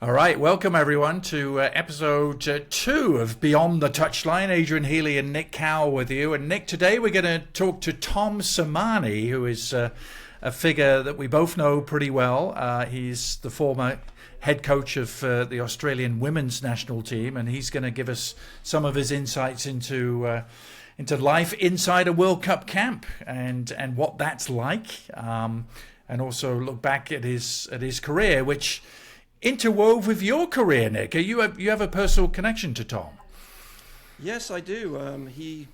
All right, welcome everyone to episode 2 of Beyond the Touchline. Adrian Healy and Nick Cowell with you. And Nick, today we're going to talk to Tom Sermanni, who is a figure that we both know pretty well. He's the former head coach of the Australian women's national team, and he's going to give us some of his insights into life inside a World Cup camp and what that's like, and also look back at his career, which interwove with your career, Nick. You have a personal connection to Tom. Yes, I do. He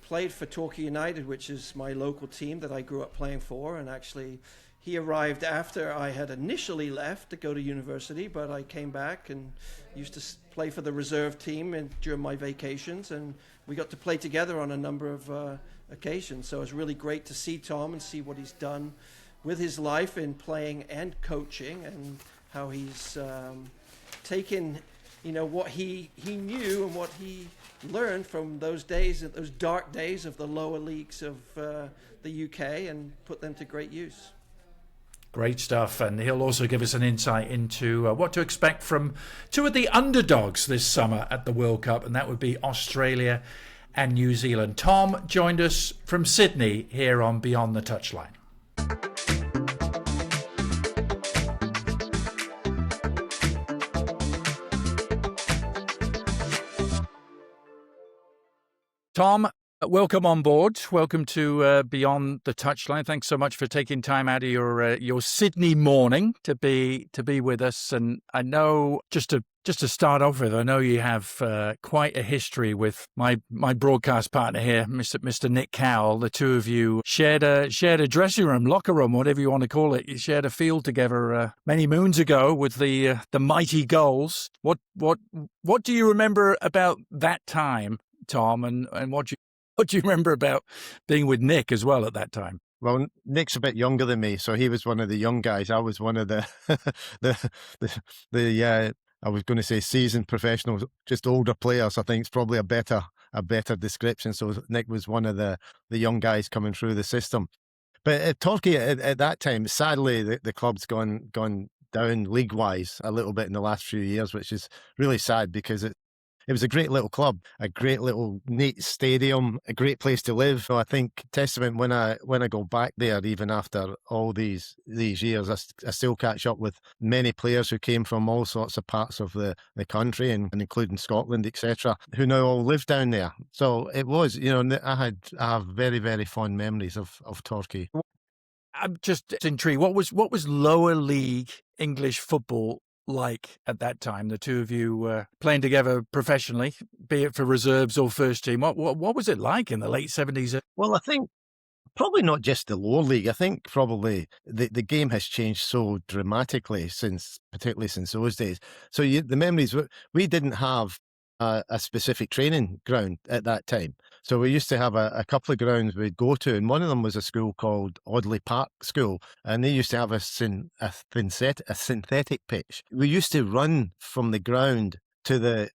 played for Torquay United, which is my local team that I grew up playing for, and actually he arrived after I had initially left to go to university, but I came back and used to play for the reserve team during my vacations, and we got to play together on a number of occasions. So it was really great to see Tom and see what he's done with his life in playing and coaching, and how he's taken, what he knew and what he learned from those days, those dark days of the lower leagues of the UK, and put them to great use. Great stuff, and he'll also give us an insight into what to expect from two of the underdogs this summer at the World Cup, and that would be Australia and New Zealand. Tom joined us from Sydney here on Beyond the Touchline. Tom, welcome on board. Welcome to Beyond the Touchline. Thanks so much for taking time out of your Sydney morning to be with us. And I know, just to start off with, I know you have quite a history with my broadcast partner here, Mr. Nick Cowell. The two of you shared a dressing room, locker room, whatever you want to call it. You shared a field together many moons ago with the mighty goals. What do you remember about that time, Tom, and what do you remember about being with Nick as well at that time? Well, Nick's a bit younger than me, so he was one of the young guys. I was one of the I was going to say seasoned professionals, just older players. I think it's probably a better description. So Nick was one of the young guys coming through the system. But at Torquay at that time, sadly, the club's gone down league wise a little bit in the last few years, which is really sad because it was a great little club, a great little neat stadium, a great place to live. So I think testament when I go back there, even after all these years, I still catch up with many players who came from all sorts of parts of the country, and including Scotland, etc., who now all live down there. So it was, I have very, very fond memories of Torquay. I'm just intrigued. What was lower league English football like at that time? The two of you playing together professionally, be it for reserves or first team. What was it like in the late 70s? Well, I think probably not just the lower league. I think probably the game has changed so dramatically particularly since those days. So the memories, we didn't have a specific training ground at that time. So we used to have a couple of grounds we'd go to, and one of them was a school called Audley Park School, and they used to have a synthetic pitch. We used to run from the ground to the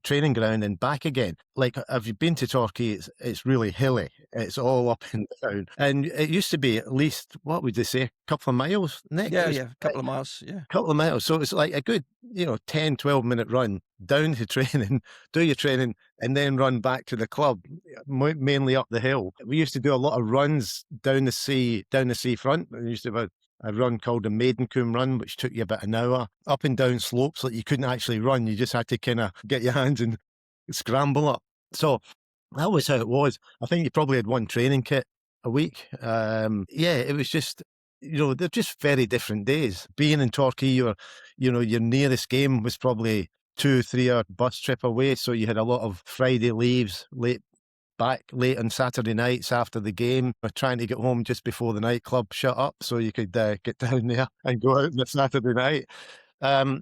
training ground and back again. Like, have you been to Torquay? It's really hilly. It's all up and down. And it used to be at least, what would they say, a couple of miles, Nick? Yeah, a couple of miles, yeah. A couple of miles. So it's like a good, 10, 12-minute run down to training, do your training, and then run back to the club, mainly up the hill. We used to do a lot of runs down the sea front. We used to have a run called the Maidencombe Run, which took you about an hour, up and down slopes that you couldn't actually run. You just had to kind of get your hands and scramble up. So that was how it was. I think you probably had one training kit a week. It was just, they're just very different days. Being in Torquay, your nearest game was probably 2-3 hour bus trip away. So you had a lot of Friday leaves, back late on Saturday nights after the game. We're trying to get home just before the nightclub shut up so you could get down there and go out on a Saturday night. That's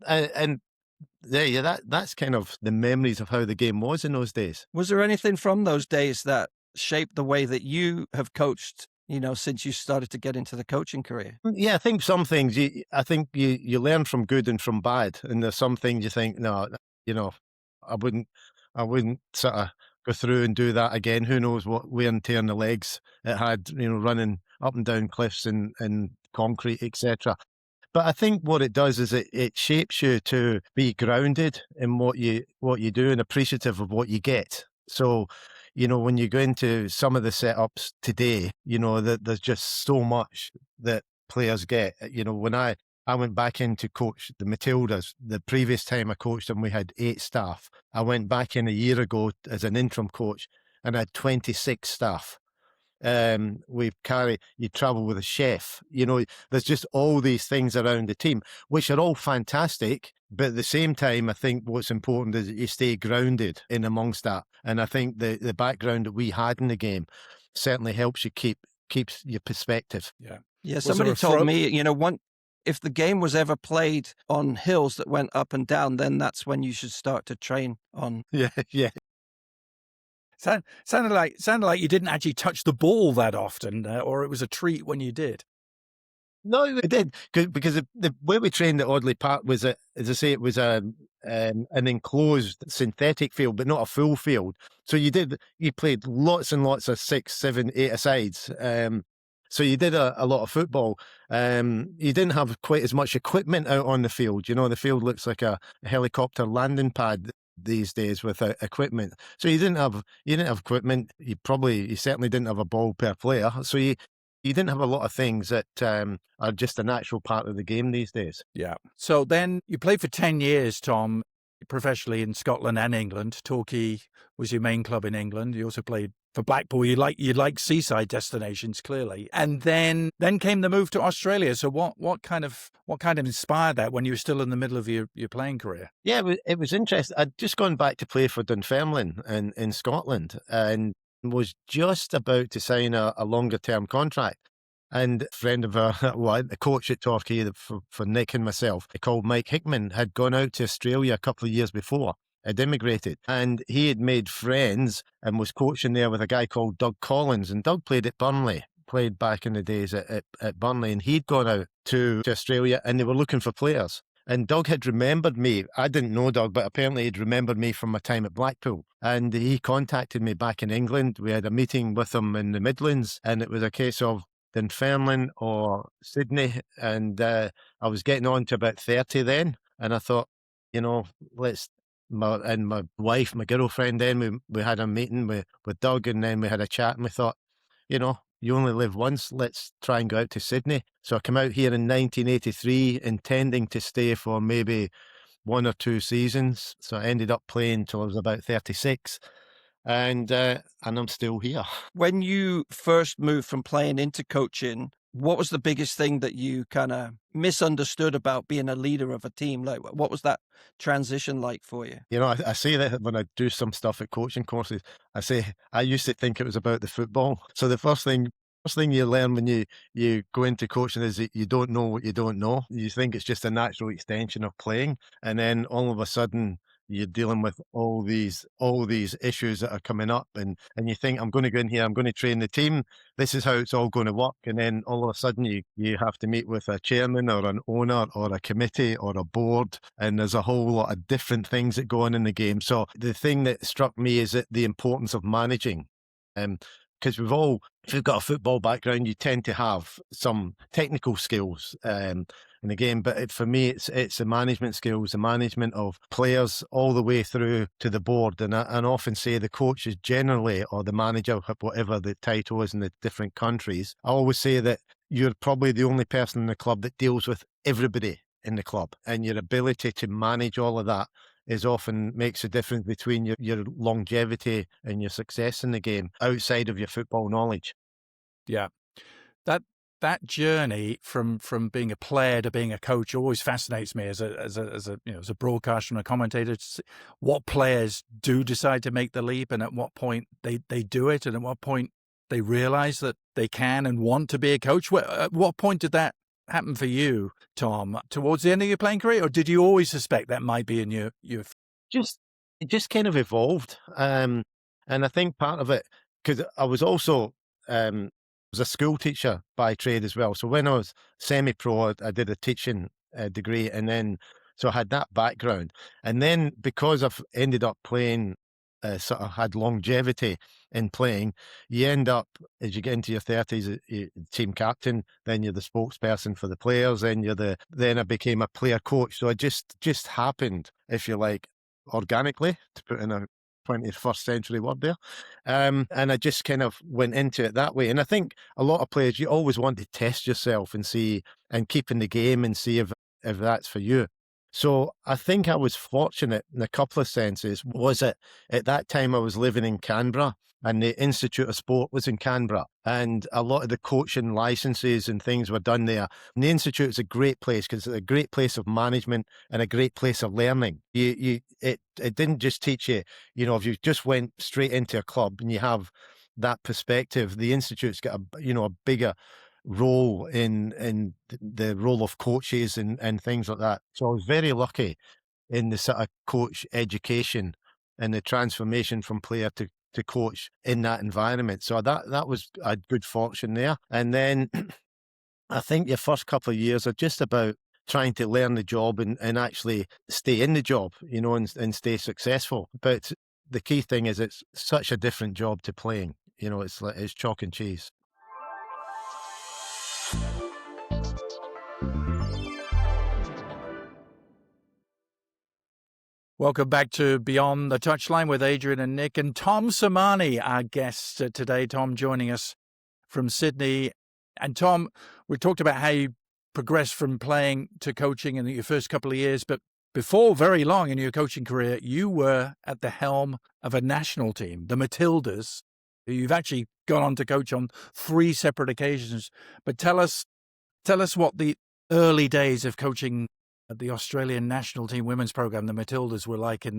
kind of the memories of how the game was in those days. Was there anything from those days that shaped the way that you have coached, since you started to get into the coaching career? Yeah, I think some things I think you learn from good and from bad. And there's some things you think, no, I wouldn't sort of go through and do that again. Who knows what wear and tear in the legs it had, running up and down cliffs and concrete, etc. But I think what it does is it shapes you to be grounded in what you do and appreciative of what you get. So, when you go into some of the setups today, that there's just so much that players get. When I went back in to coach the Matildas, the previous time I coached them, we had 8 staff. I went back in a year ago as an interim coach and I had 26 staff. You travel with a chef, there's just all these things around the team, which are all fantastic. But at the same time, I think what's important is that you stay grounded in amongst that. And I think the background that we had in the game certainly helps you keeps your perspective. Yeah. Yeah. Somebody told me, if the game was ever played on hills that went up and down, then that's when you should start to train on. Yeah. Yeah. Sounded like you didn't actually touch the ball that often, or it was a treat when you did. No, it did, because the way we trained at Audley Park was, as I say, it was an enclosed synthetic field, but not a full field. So you played lots and lots of 6, 7, 8-a-sides. So you did a lot of football. You didn't have quite as much equipment out on the field. The field looks like a helicopter landing pad these days with equipment. So you didn't have equipment. You certainly didn't have a ball per player. So you didn't have a lot of things that are just a natural part of the game these days. Yeah. So then you played for 10 years, Tom, professionally in Scotland and England. Torquay was your main club in England. You also played for Blackpool. You like seaside destinations, clearly. And then came the move to Australia. So what kind of inspired that when you were still in the middle of your playing career? Yeah, it was interesting. I'd just gone back to play for Dunfermline in Scotland and was just about to sign a longer term contract. And a friend of the coach at Torquay for Nick and myself, called Mike Hickman, had gone out to Australia a couple of years before, had immigrated, and he had made friends and was coaching there with a guy called Doug Collins. And Doug played back in the days at Burnley, and he'd gone out to Australia and they were looking for players. And Doug had remembered me. I didn't know Doug, but apparently he'd remembered me from my time at Blackpool. And he contacted me back in England. We had a meeting with him in the Midlands, and it was a case of Dunfermline or Sydney. And I was getting on to about 30 then. And I thought, my wife, my girlfriend, then we had a meeting with Doug, and then we had a chat, and we thought, you only live once, let's try and go out to Sydney. So I came out here in 1983 intending to stay for maybe 1 or 2 seasons. So I ended up playing till I was about 36. And I'm still here. When you first moved from playing into coaching, what was the biggest thing that you kind of misunderstood about being a leader of a team? Like, what was that transition like for you? I say that when I do some stuff at coaching courses, I say I used to think it was about the football. So the first thing you learn when you go into coaching is that you don't know what you don't know. You think it's just a natural extension of playing, and then all of a sudden you're dealing with all these issues that are coming up, and you think, I'm going to go in here, I'm going to train the team, this is how it's all going to work. And then all of a sudden you have to meet with a chairman or an owner or a committee or a board, and there's a whole lot of different things that go on in the game. So the thing that struck me is that the importance of managing. Because if you've got a football background, you tend to have some technical skills in the game. But for me, it's the management skills, the management of players all the way through to the board. And I often say the coach is generally, or the manager, whatever the title is in the different countries, I always say that you're probably the only person in the club that deals with everybody in the club. And your ability to manage all of that often makes a difference between your longevity and your success in the game outside of your football knowledge. Yeah. That journey from being a player to being a coach always fascinates me as a broadcaster and a commentator. What players do decide to make the leap, and at what point they do it, and at what point they realize that they can and want to be a coach. At what point did that happen for you, Tom? Towards the end of your playing career, or did you always suspect that might be in your? It just kind of evolved, and I think part of it, because I was also was a school teacher by trade as well. So when I was semi-pro, I did a teaching degree, and then so I had that background. And then because I've ended up playing sort of had longevity in playing. You end up, as you get into your 30s, team captain, then you're the spokesperson for the players, then I became a player coach. So it just happened, if you like, organically, to put in a 21st century word there. And I just kind of went into it that way. And I think a lot of players, you always want to test yourself and see, and keep in the game and see if that's for you. So I think I was fortunate in a couple of senses. Was it at that time I was living in Canberra, and the Institute of Sport was in Canberra, and a lot of the coaching licenses and things were done there. And the Institute is a great place because it's a great place of management and a great place of learning. It didn't just teach you, if you just went straight into a club and you have that perspective. The Institute's got a bigger role in the role of coaches and things like that. So I was very lucky in the sort of coach education and the transformation from player to coach in that environment. So that was a good fortune there. And then I think your first couple of years are just about trying to learn the job and actually stay in the job, and stay successful. But the key thing is it's such a different job to playing. It's chalk and cheese. Welcome back to Beyond the Touchline with Adrian and Nick, and Tom Sermanni, our guest today. Tom joining us from Sydney. And Tom, we talked about how you progressed from playing to coaching in your first couple of years, but before very long in your coaching career, you were at the helm of a national team, the Matildas, who you've actually gone on to coach on 3 separate occasions. But tell us what the early days of coaching at the Australian national team women's program, the Matildas, were like in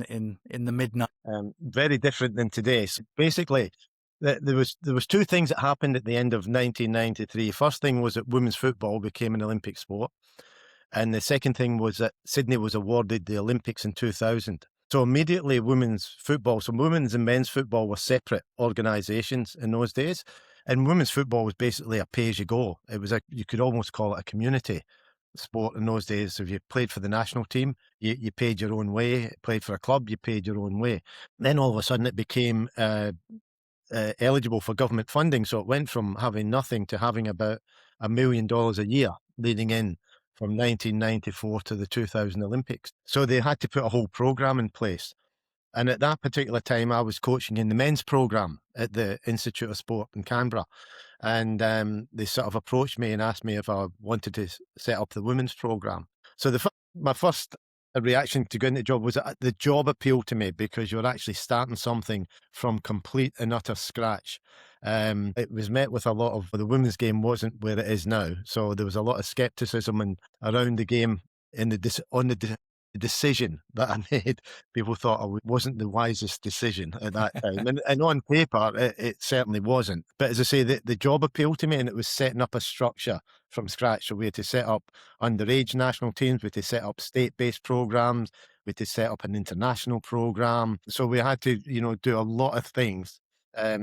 the mid-90s. Very different than today. So basically, there was 2 things that happened at the end of 1993. First thing was that women's football became an Olympic sport, and the second thing was that Sydney was awarded the Olympics in 2000. So immediately, women's and men's football were separate organisations in those days, and women's football was basically a pay-as-you-go. It was you could almost call it a community sport in those days. So if you played for the national team, you paid your own way. Played for a club, you paid your own way. Then all of a sudden it became eligible for government funding. So it went from having nothing to having about $1 million a year leading in from 1994 to the 2000 Olympics. So they had to put a whole program in place. And at that particular time, I was coaching in the men's program at the Institute of Sport in Canberra. And they sort of approached me and asked me if I wanted to set up the women's program. So my first reaction to getting the job was that the job appealed to me because you're actually starting something from complete and utter scratch. It was met with a lot of, the women's game wasn't where it is now. So there was a lot of skepticism around the game on the decision that I made. People thought it wasn't the wisest decision at that time. And on paper, it certainly wasn't. But as I say, the job appealed to me, and it was setting up a structure from scratch. So we had to set up underage national teams, we had to set up state-based programs, we had to set up an international program. So we had to, do a lot of things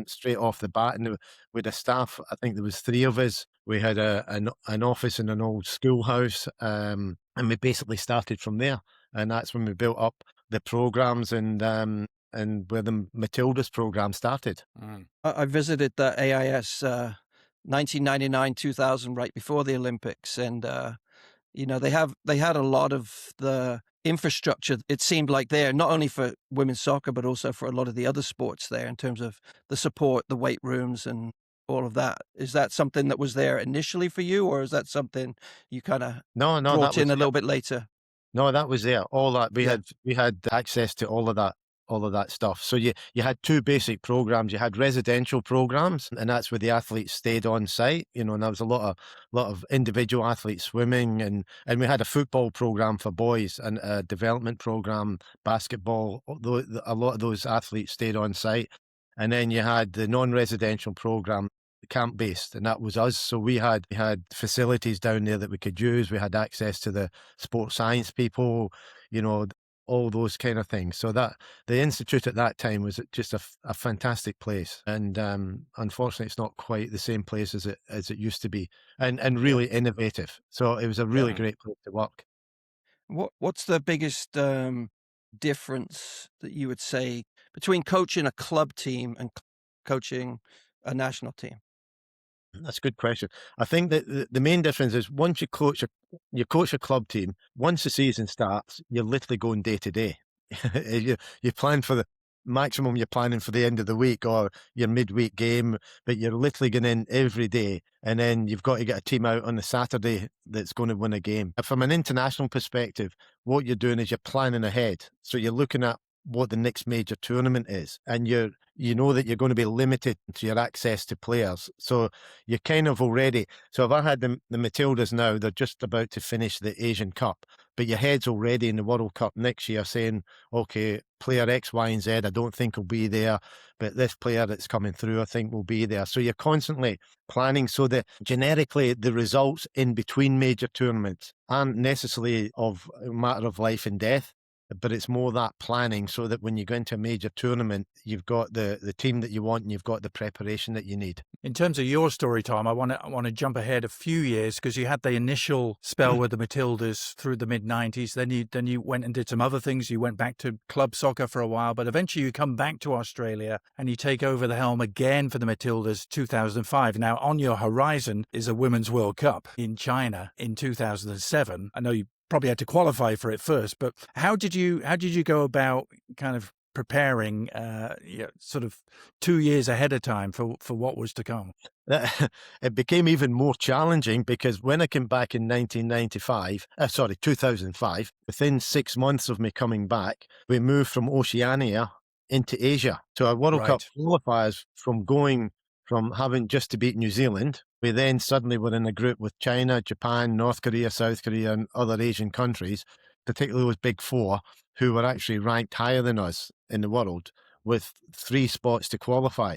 straight off the bat. And with a staff, I think there was 3 of us. We had an office in an old schoolhouse, and we basically started from there. And that's when we built up the programs and where the Matildas program started. I visited the AIS 1999, 2000, right before the Olympics, and they had a lot of the infrastructure. It seemed like there, not only for women's soccer but also for a lot of the other sports there, in terms of the support, the weight rooms, and all of that. Is that something that was there initially for you, or is that something you kind of brought in a little bit later? No, that was there. All that we had access to all of that stuff. So you had 2 basic programs. You had residential programs, and that's where the athletes stayed on site. And there was a lot of individual athletes swimming, and we had a football program for boys and a development program, basketball. A lot of those athletes stayed on site, and then you had the non-residential program, camp-based, and that was us. So we had facilities down there that we could use. We had access to the sports science people, all those kind of things. So that the Institute at that time was just a fantastic place. And unfortunately, it's not quite the same place as it used to be, and really innovative. So it was a really great place to work. What's the biggest difference that you would say between coaching a club team and coaching a national team? That's a good question. I think that the main difference is once you coach a club team, once the season starts, you're literally going day to day. You plan for the maximum, you're planning for the end of the week or your midweek game, but you're literally going in every day. And then you've got to get a team out on the Saturday that's going to win a game. From an international perspective, what you're doing is you're planning ahead. So you're looking at what the next major tournament is, and you know that you're going to be limited to your access to players. So you're kind of already. So if I had the Matildas now, they're just about to finish the Asian Cup, but your head's already in the World Cup next year saying, okay, player X, Y, and Z, I don't think will be there, but this player that's coming through, I think will be there. So you're constantly planning so that generically the results in between major tournaments aren't necessarily of a matter of life and death, but it's more that planning so that when you go into a major tournament, you've got the team that you want and you've got the preparation that you need. In terms of your story, Tom, I want to jump ahead a few years because you had the initial spell with the Matildas through the mid-90s. Then you went and did some other things. You went back to club soccer for a while, but eventually you come back to Australia and you take over the helm again for the Matildas 2005. Now, on your horizon is a Women's World Cup in China in 2007. I know you probably had to qualify for it first, but how did you go about kind of preparing sort of 2 years ahead of time for what was to come? It became even more challenging because when I came back in 2005, within 6 months of me coming back, we moved from Oceania into Asia. So our World Cup qualifiers from having just to beat New Zealand, we then suddenly were in a group with China, Japan, North Korea, South Korea, and other Asian countries, particularly those big four, who were actually ranked higher than us in the world with 3 spots to qualify.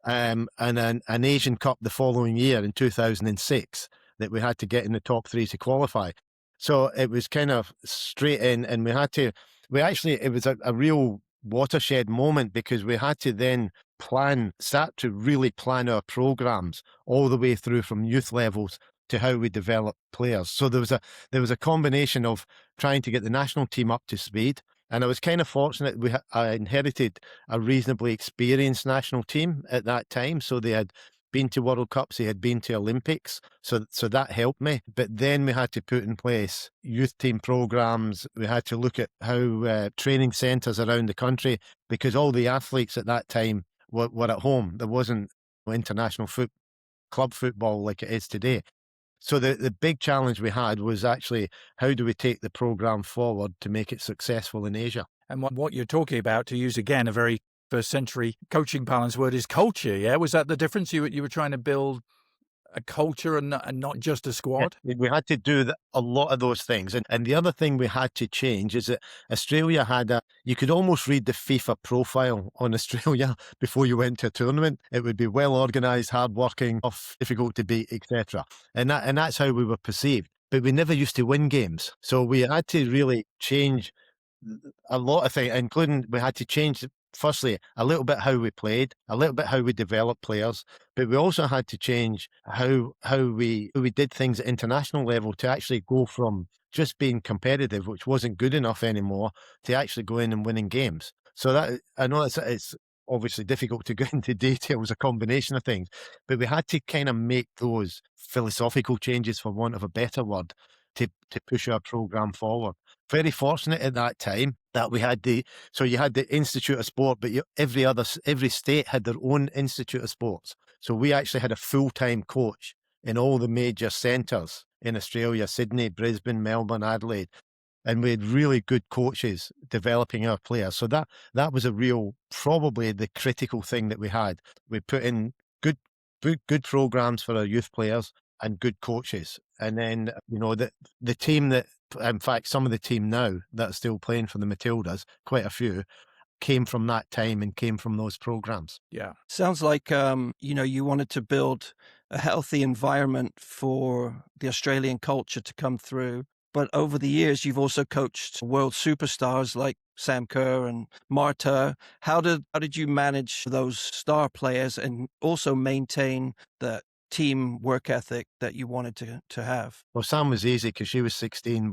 And an Asian Cup the following year in 2006 that we had to get in the top 3 to qualify. So it was kind of straight in, and it was a real watershed moment because we had to then start to really plan our programs all the way through from youth levels to how we develop players. So there was a combination of trying to get the national team up to speed. And I was kind of fortunate. I inherited a reasonably experienced national team at that time. So they had been to World Cups, they had been to Olympics. So that helped me. But then we had to put in place youth team programs. We had to look at how training centres around the country, because all the athletes at that time were at home. There wasn't international club football like it is today. So the big challenge we had was actually how do we take the program forward to make it successful in Asia? And what you're talking about, to use again a very first century coaching parlance word, is culture. Yeah, was that the difference? You were trying to build a culture and not just a squad? Yeah, we had to do a lot of those things. And the other thing we had to change is that Australia you could almost read the FIFA profile on Australia before you went to a tournament. It would be well organised, hard-working, tough, difficult to beat, etc. And that's how we were perceived. But we never used to win games. So we had to really change a lot of things, including we had to change, firstly, a little bit how we played, a little bit how we developed players, but we also had to change how we did things at international level to actually go from just being competitive, which wasn't good enough anymore, to actually going and winning games. So that, I know it's obviously difficult to go into details, a combination of things, but we had to kind of make those philosophical changes, for want of a better word, to push our program forward. Very fortunate at that time that we had you had the Institute of Sport, but every state had their own Institute of Sports. So we actually had a full-time coach in all the major centres in Australia: Sydney, Brisbane, Melbourne, Adelaide. And we had really good coaches developing our players. So that was probably the critical thing that we had. We put in good programs for our youth players and good coaches. And then, the team that, in fact, some of the team now that are still playing for the Matildas, quite a few, came from that time and came from those programs. Yeah. Sounds like, you wanted to build a healthy environment for the Australian culture to come through. But over the years, you've also coached world superstars like Sam Kerr and Marta. How did you manage those star players and also maintain the team work ethic that you wanted to have? Well, Sam was easy because she was 16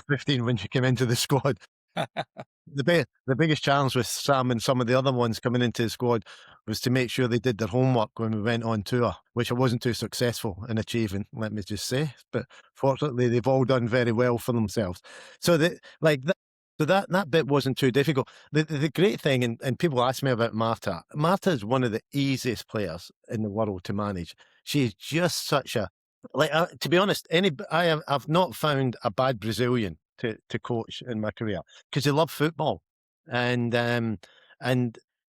15 when she came into the squad. The biggest challenge with Sam and some of the other ones coming into the squad was to make sure they did their homework when we went on tour, which I wasn't too successful in achieving, let me just say. But fortunately, they've all done very well for themselves. So that bit wasn't too difficult. The great thing, and people ask me about Marta. Marta is one of the easiest players in the world to manage. She's just such a to be honest, I've not found a bad Brazilian to coach in my career because they love football and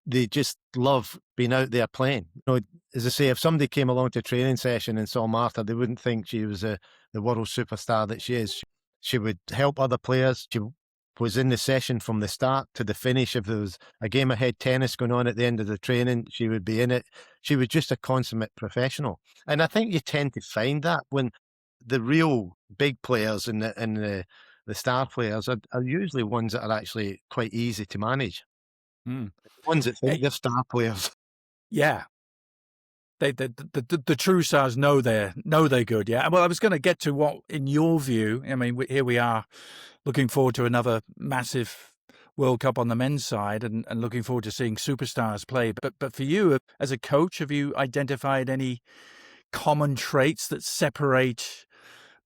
they just love being out there playing. You know, as I say, if somebody came along to a training session and saw Marta, they wouldn't think she was the world superstar that she is. She would help other players. She was in the session from the start to the finish. If there was a game of head tennis going on at the end of the training, she would be in it. She was just a consummate professional. And I think you tend to find that when the real big players and the star players are usually ones that are actually quite easy to manage. Mm. Ones that think they're star players. Yeah. The true stars know they're good. Yeah. Well, I was going to get to what, in your view, I mean, here we are looking forward to another massive World Cup on the men's side and looking forward to seeing superstars play. But for you, as a coach, have you identified any common traits that separate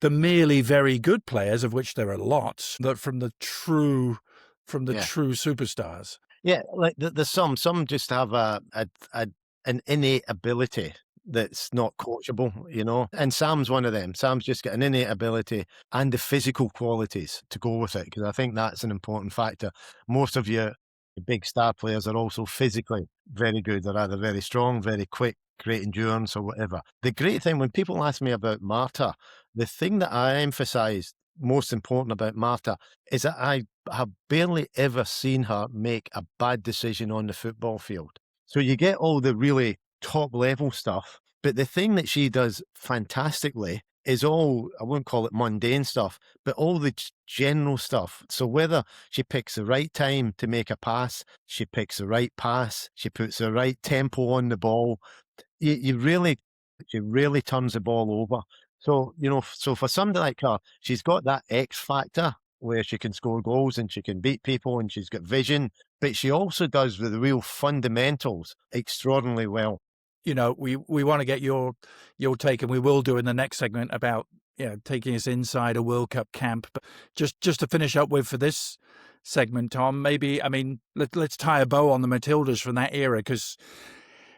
the merely very good players, of which there are lots, from the true superstars? Yeah, like there's some just have an innate ability that's not coachable, you know. And Sam's one of them. Sam's just got an innate ability and the physical qualities to go with it, because I think that's an important factor. Most of your big star players are also physically very good. They're either very strong, very quick, great endurance or whatever. The great thing when people ask me about Marta, the thing that I emphasise most important about Marta is that I have barely ever seen her make a bad decision on the football field. So you get all the really top level stuff, but the thing that she does fantastically is all, I wouldn't call it mundane stuff, but all the general stuff. So whether she picks the right time to make a pass, she picks the right pass, she puts the right tempo on the ball, she really turns the ball over. So, you know, so for somebody like her, she's got that X factor where she can score goals and she can beat people and she's got vision, but she also does the real fundamentals extraordinarily well. You know, we want to get your take, and we will do in the next segment about taking us inside a World Cup camp. But just to finish up with for this segment, Tom, maybe, I mean, let's tie a bow on the Matildas from that era, because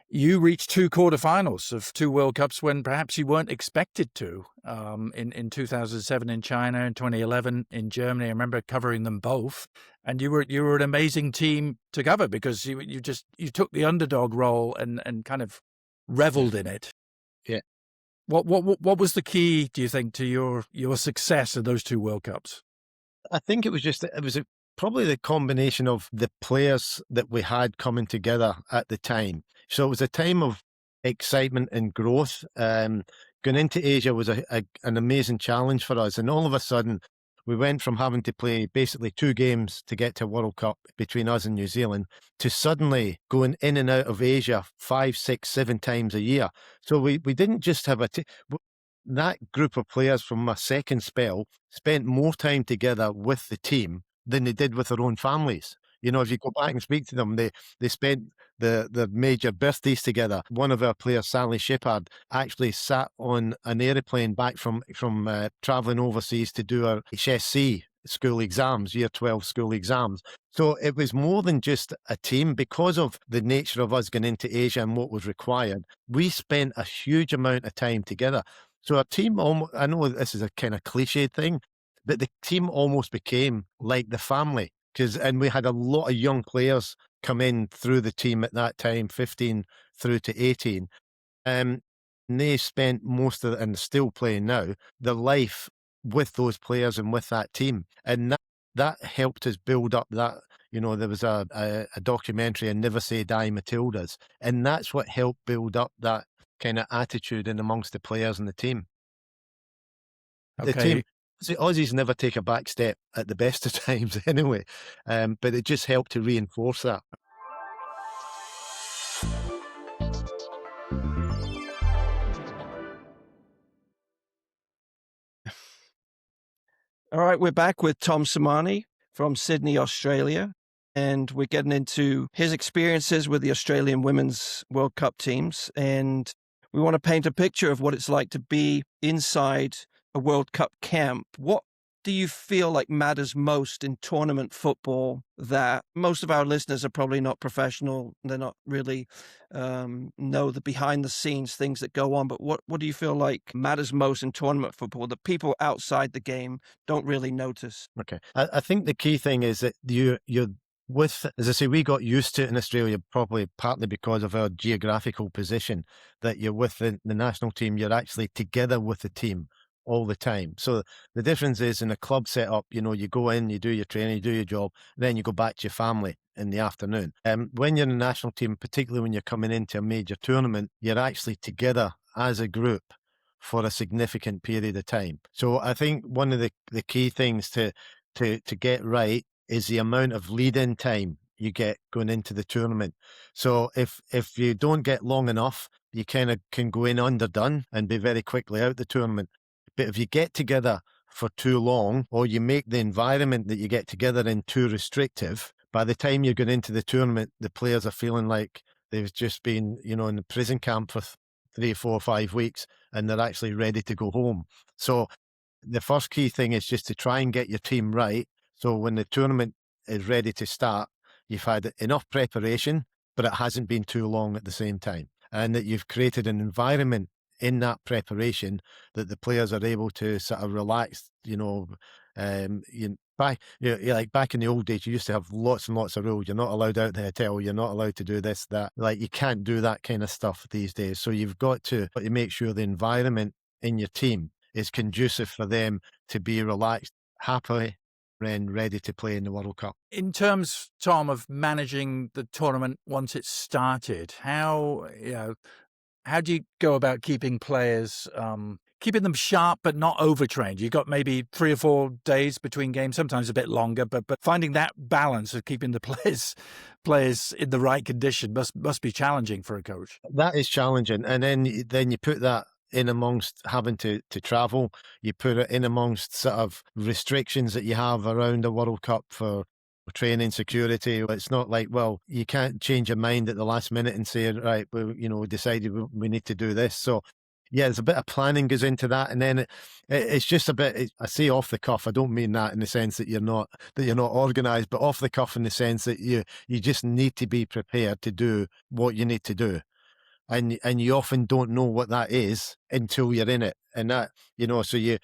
you reached 2 quarterfinals of 2 World Cups when perhaps you weren't expected to. In 2007 in China, in 2011 in Germany. I remember covering them both, and you were an amazing team to cover because you took the underdog role and kind of reveled in it. Yeah. What was the key, do you think, to your success in those 2 World Cups? I think it was probably the combination of the players that we had coming together at the time. So it was a time of excitement and growth. Going into Asia was an amazing challenge for us. And all of a sudden, we went from having to play basically 2 games to get to a World Cup between us and New Zealand to suddenly going in and out of Asia 5, 6, 7 times a year. So we didn't just have that group of players from my second spell spent more time together with the team than they did with their own families. You know, if you go back and speak to them, they spent the major birthdays together. One of our players, Sally Shepard, actually sat on an aeroplane back from travelling overseas to do her HSC school exams, year 12 school exams. So it was more than just a team. Because of the nature of us going into Asia and what was required, we spent a huge amount of time together. So our team, I know this is a kind of cliche thing, but the team almost became like the family. And we had a lot of young players come in through the team at that time, 15 through to 18. And they spent most of it, and still playing now, their life with those players and with that team. And that helped us build up that, you know, there was a documentary, a Never Say Die Matildas. And that's what helped build up that kind of attitude in amongst the players and the team. Okay. The team, see, Aussies never take a back step at the best of times anyway, but it just helped to reinforce that. All right, we're back with Tom Sermanni. from Sydney, Australia. And we're getting into his experiences with the Australian Women's World Cup teams. And we want to paint a picture of what it's like to be inside a World Cup camp. What do you feel like matters most in tournament football that most of our listeners are probably not professional? They're not really know the behind the scenes things that go on. But what do you feel like matters most in tournament football that people outside the game don't really notice? Okay. I think the key thing is that you're with, as I say, we got used to it in Australia, probably partly because of our geographical position, that you're with the national team, you're actually together with the team all the time. So the difference is in a club setup, you go in, you do your training, you do your job, then you go back to your family in the afternoon. When you're in the national team, particularly when you're coming into a major tournament, you're actually together as a group for a significant period of time. So I think one of the key things to get right is the amount of lead-in time you get going into the tournament. So if you don't get long enough, you kind of can go in underdone and be very quickly out the tournament. But if you get together for too long, or you make the environment that you get together in too restrictive, by the time you get into the tournament, the players are feeling like they've just been, in the prison camp for 3, 4, 5 weeks, and they're actually ready to go home. So the first key thing is just to try and get your team right. So when the tournament is ready to start, you've had enough preparation, but it hasn't been too long at the same time. And that you've created an environment in that preparation that the players are able to sort of relax, back in the old days, you used to have lots and lots of rules. You're not allowed out the hotel. You're not allowed to do this, that. Like, you can't do that kind of stuff these days. So you've got to make sure the environment in your team is conducive for them to be relaxed, happy, and ready to play in the World Cup. In terms, Tom, of managing the tournament once it's started, how do you go about keeping players, keeping them sharp but not overtrained? You've got maybe 3 or 4 days between games, sometimes a bit longer, but finding that balance of keeping the players in the right condition must be challenging for a coach. That is challenging, and then you put that in amongst having to travel. You put it in amongst sort of restrictions that you have around the World Cup for training, security. It's not like, well, you can't change your mind at the last minute and say, right, we decided we need to do this. So yeah, there's a bit of planning goes into that, and then it's just a bit. I say off the cuff. I don't mean that in the sense that you're not organised, but off the cuff in the sense that you just need to be prepared to do what you need to do. And you often don't know what that is until you're in it. And that, so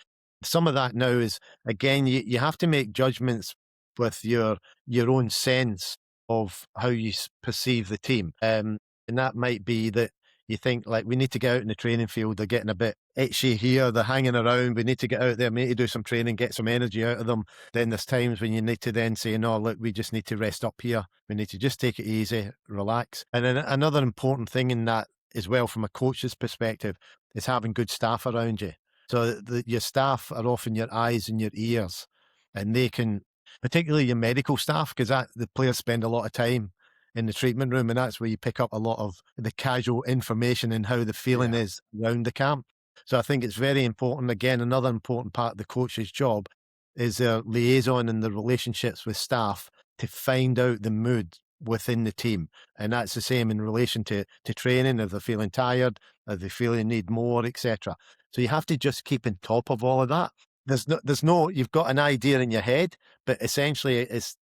some of that now is, again, you have to make judgments with your own sense of how you perceive the team. And that might be that you think, like, we need to get out in the training field. They're getting a bit itchy here. They're hanging around. We need to get out there. We need to do some training, get some energy out of them. Then there's times when you need to then say, no, look, we just need to rest up here. We need to just take it easy, relax. And then another important thing in that as well, from a coach's perspective, is having good staff around you. So your staff are often your eyes and your ears, and they can, particularly your medical staff, because the players spend a lot of time in the treatment room, and that's where you pick up a lot of the casual information and how the feeling is around the camp. So I think it's very important. Again, another important part of the coach's job is their liaison and the relationships with staff to find out the mood within the team. And that's the same in relation to training, if they're feeling tired, if they feel they need more, etc. So you have to just keep on top of all of that. There's no, you've got an idea in your head, but essentially it's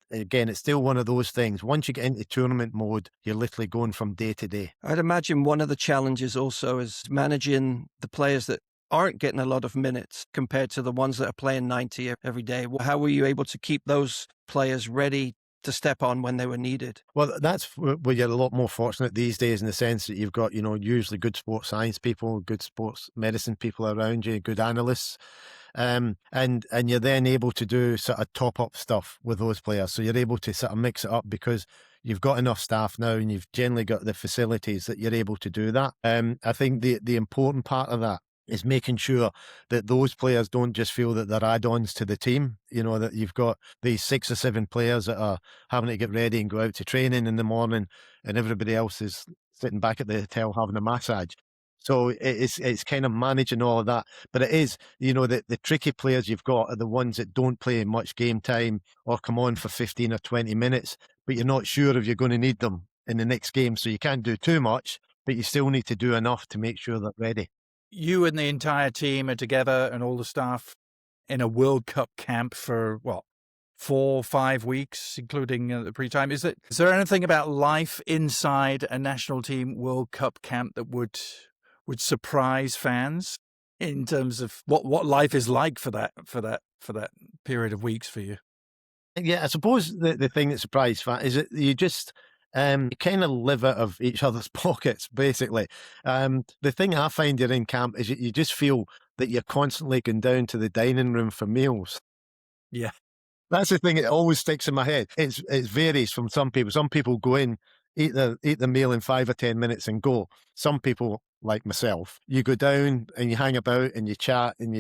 still one of those things. Once you get into tournament mode, you're literally going from day to day. I'd imagine one of the challenges also is managing the players that aren't getting a lot of minutes compared to the ones that are playing 90 every day. How were you able to keep those players ready to step on when they were needed? Well, that's where you're a lot more fortunate these days, in the sense that you've got, usually good sports science people, good sports medicine people around you, good analysts. And you're then able to do sort of top up stuff with those players. So you're able to sort of mix it up because you've got enough staff now, and you've generally got the facilities that you're able to do that. I think the important part of that is making sure that those players don't just feel that they're add-ons to the team, that you've got these 6 or 7 players that are having to get ready and go out to training in the morning, and everybody else is sitting back at the hotel having a massage. So it's kind of managing all of that. But it is, the tricky players you've got are the ones that don't play much game time or come on for 15 or 20 minutes, but you're not sure if you're going to need them in the next game. So you can't do too much, but you still need to do enough to make sure they're ready. You and the entire team are together and all the staff in a World Cup camp for, 4-5 weeks, including the pre-time. Is there anything about life inside a national team World Cup camp that would surprise fans in terms of what life is like for that period of weeks for you? Yeah, I suppose the thing that surprised fans is that you just you kind of live out of each other's pockets, basically. The thing I find you're in camp is you just feel that you're constantly going down to the dining room for meals. Yeah. That's the thing that always sticks in my head. It varies from some people. Some people go in, eat the meal in 5 or 10 minutes and go. Some people, like myself, you go down and you hang about and you chat and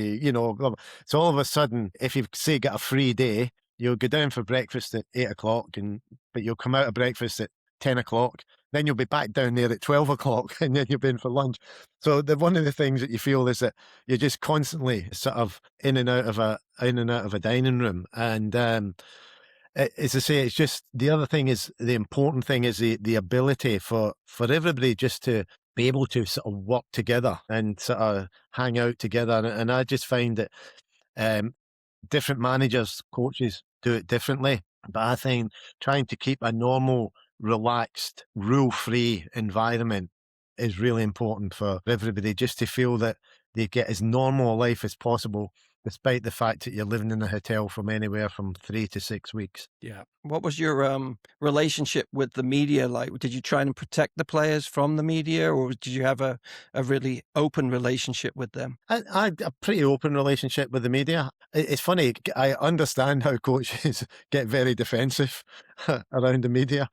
so all of a sudden, if you say got a free day, you'll go down for breakfast at 8 o'clock, but you'll come out of breakfast at 10 o'clock. Then you'll be back down there at 12 o'clock and then you'll be in for lunch. So one of the things that you feel is that you're just constantly sort of in and out of a dining room. And as I say, it's just the other thing is the important thing is the ability for everybody just to be able to sort of work together and sort of hang out together. And I just find that different managers, coaches do it differently. But I think trying to keep a normal, relaxed, rule-free environment is really important for everybody, just to feel that they get as normal a life as possible, despite the fact that you're living in a hotel from anywhere from 3 to 6 weeks. Yeah. What was your relationship with the media like? Did you try and protect the players from the media, or did you have a really open relationship with them? I had a pretty open relationship with the media. It's funny, I understand how coaches get very defensive around the media.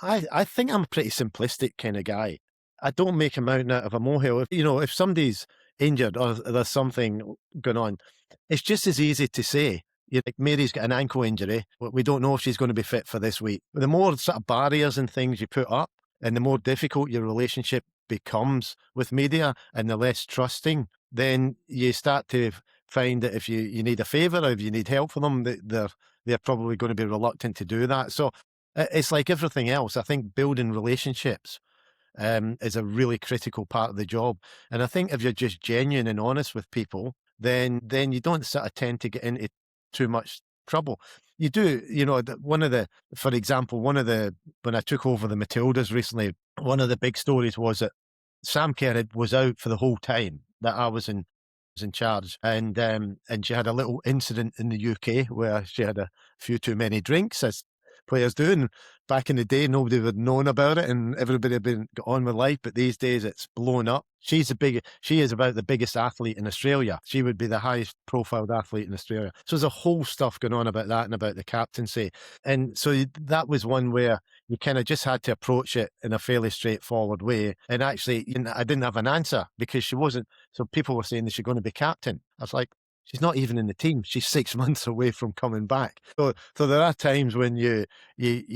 I think I'm a pretty simplistic kind of guy. I don't make a mountain out of a molehill. If somebody's injured or there's something going on, it's just as easy to say, like Mary's got an ankle injury, but we don't know if she's going to be fit for this week. The more sort of barriers and things you put up, and the more difficult your relationship becomes with media and the less trusting, then you start to find that if you need a favour or if you need help from them, they're probably going to be reluctant to do that. So it's like everything else. I think building relationships is a really critical part of the job. And I think if you're just genuine and honest with people, then you don't sort of tend to get into too much trouble. You do, for example, when I took over the Matildas recently, one of the big stories was that Sam Kerr was out for the whole time that I was in charge, and she had a little incident in the UK where she had a few too many drinks, as players do. And back in the day, nobody would have known about it, and everybody had got on with life. But these days, it's blown up. She is about the biggest athlete in Australia. She would be the highest profiled athlete in Australia. So there's a whole stuff going on about that and about the captaincy. And so that was one where you kind of just had to approach it in a fairly straightforward way. And actually, I didn't have an answer because she wasn't. So people were saying, is she going to be captain? I was like, she's not even in the team. She's 6 months away from coming back. So there are times when you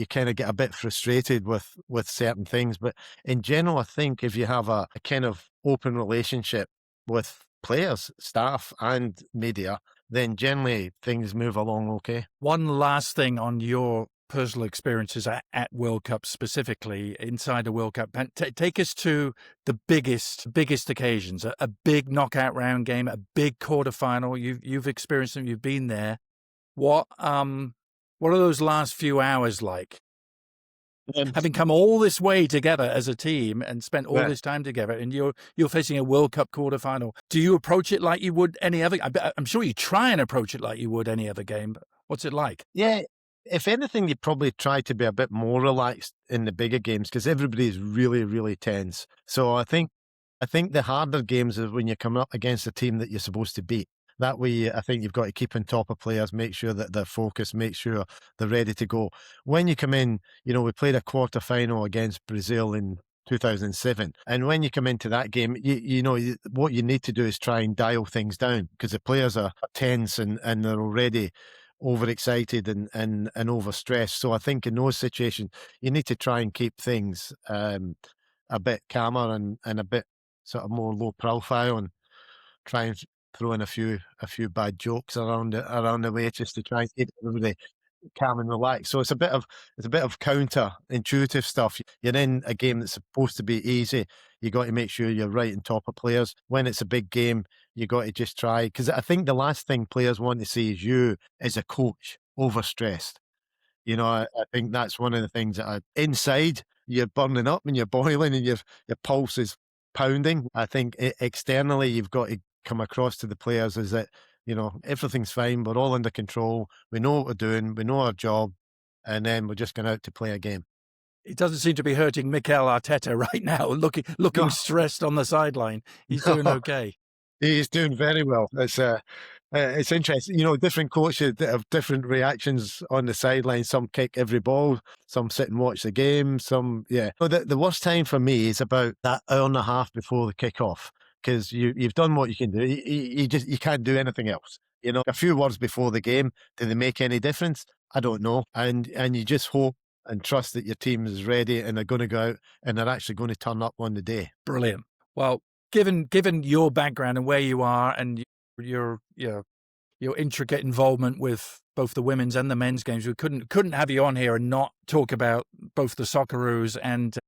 kind of get a bit frustrated with certain things. But in general, I think if you have a kind of open relationship with players, staff and media, then generally things move along okay. One last thing on your personal experiences at World Cup, specifically inside a World Cup. Take us to the biggest occasions, a big knockout round game, a big quarterfinal. You've experienced them. You've been there. What are those last few hours like? Having come all this way together as a team and spent all this time together, and you're facing a World Cup quarterfinal. Do you approach it like you would any other? I'm sure you try and approach it like you would any other game. But what's it like? Yeah. If anything, you probably try to be a bit more relaxed in the bigger games because everybody is really, really tense. So I think the harder games is when you're coming up against a team that you're supposed to beat. That way, I think you've got to keep on top of players, make sure that they're focused, make sure they're ready to go. When you come in, we played a quarter-final against Brazil in 2007. And when you come into that game, what you need to do is try and dial things down because the players are tense and they're already overexcited and overstressed. So I think in those situations, you need to try and keep things a bit calmer and a bit sort of more low profile and try and throw in a few bad jokes around the way just to try and keep everybody calm and relaxed. So it's a bit of counter-intuitive stuff. You're in a game that's supposed to be easy. You got to make sure you're right on top of players. When it's a big game, you got to just try, because I think the last thing players want to see is you as a coach overstressed. I think that's one of the things that inside you're burning up and you're boiling and your pulse is pounding. I think externally you've got to come across to the players is that, everything's fine. We're all under control. We know what we're doing. We know our job. And then we're just going out to play a game. It doesn't seem to be hurting Mikel Arteta right now, looking No. stressed on the sideline. He's doing okay. He's doing very well. It's interesting. Different coaches that have different reactions on the sideline. Some kick every ball, some sit and watch the game, some, yeah. The worst time for me is about that hour and a half before the kick-off, because you've done what you can do. You can't do anything else. A few words before the game, do they make any difference? I don't know. And you just hope and trust that your team is ready and they're going to go out and they're actually going to turn up on the day. Brilliant. Well, given your background and where you are and your intricate involvement with both the women's and the men's games, we couldn't have you on here and not talk about both the Socceroos and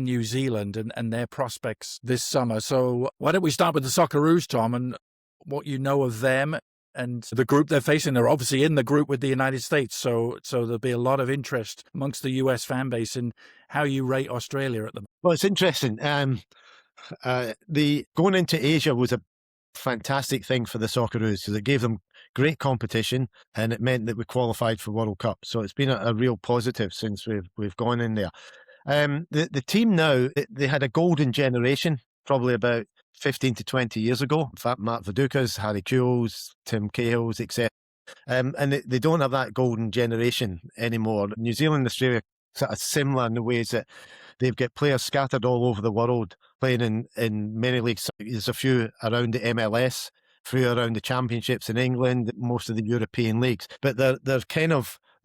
New Zealand and their prospects this summer. So why don't we start with the Socceroos, Tom, and what you know of them and the group they're facing. They're obviously in the group with the United States, so there'll be a lot of interest amongst the US fan base in how you rate Australia at the moment. Well, it's interesting. The going into Asia was a fantastic thing for the Socceroos because it gave them great competition and it meant that we qualified for World Cup. So it's been a real positive since we've gone in there. The team now, they had a golden generation probably about 15 to 20 years ago. In fact, Mark Vidukas, Harry Kewells, Tim Cahill's, etc. And they don't have that golden generation anymore. New Zealand and Australia sort of similar in the ways that they've got players scattered all over the world playing in many leagues. There's a few around the MLS, few around the championships in England, most of the European leagues. But they're